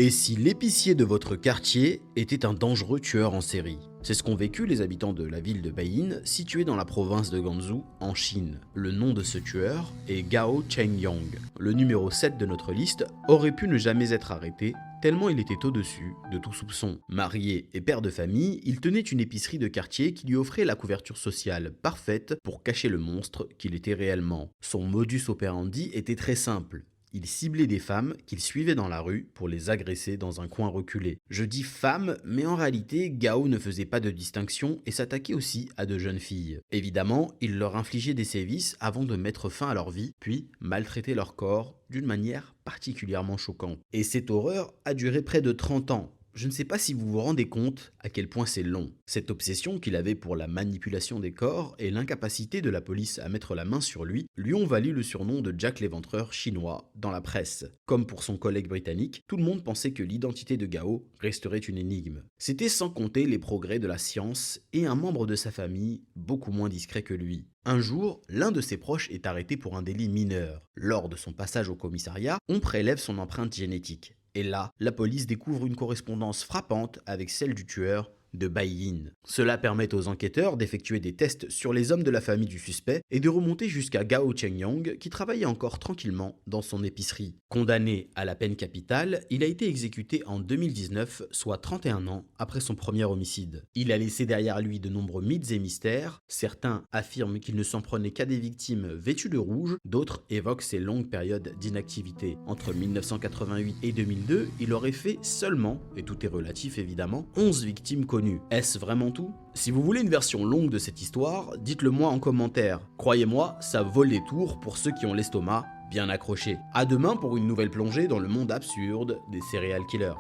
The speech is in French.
Et si l'épicier de votre quartier était un dangereux tueur en série? C'est ce qu'ont vécu les habitants de la ville de Baiyin, située dans la province de Ganzhou, en Chine. Le nom de ce tueur est Gao Chengyang. Le numéro 7 de notre liste aurait pu ne jamais être arrêté, tellement il était au-dessus de tout soupçon. Marié et père de famille, il tenait une épicerie de quartier qui lui offrait la couverture sociale parfaite pour cacher le monstre qu'il était réellement. Son modus operandi était très simple. Il ciblait des femmes qu'il suivait dans la rue pour les agresser dans un coin reculé. Je dis femmes, mais en réalité, Gao ne faisait pas de distinction et s'attaquait aussi à de jeunes filles. Évidemment, il leur infligeait des sévices avant de mettre fin à leur vie, puis maltraitait leur corps d'une manière particulièrement choquante. Et cette horreur a duré près de 30 ans. Je ne sais pas si vous vous rendez compte à quel point c'est long. Cette obsession qu'il avait pour la manipulation des corps et l'incapacité de la police à mettre la main sur lui ont valu le surnom de Jack l'éventreur chinois dans la presse. Comme pour son collègue britannique, tout le monde pensait que l'identité de Gao resterait une énigme. C'était sans compter les progrès de la science et un membre de sa famille beaucoup moins discret que lui. Un jour, l'un de ses proches est arrêté pour un délit mineur. Lors de son passage au commissariat, on prélève son empreinte génétique. Et là, la police découvre une correspondance frappante avec celle du tueur de Baiyin. Cela permet aux enquêteurs d'effectuer des tests sur les hommes de la famille du suspect et de remonter jusqu'à Gao Chengyang qui travaillait encore tranquillement dans son épicerie. Condamné à la peine capitale, il a été exécuté en 2019, soit 31 ans après son premier homicide. Il a laissé derrière lui de nombreux mythes et mystères. Certains affirment qu'il ne s'en prenait qu'à des victimes vêtues de rouge, d'autres évoquent ses longues périodes d'inactivité. Entre 1988 et 2002, il aurait fait seulement, et tout est relatif évidemment, 11 victimes connues. Est-ce vraiment tout? Si vous voulez une version longue de cette histoire, dites-le moi en commentaire. Croyez-moi, ça vaut les tours pour ceux qui ont l'estomac bien accroché. À demain pour une nouvelle plongée dans le monde absurde des serial killers.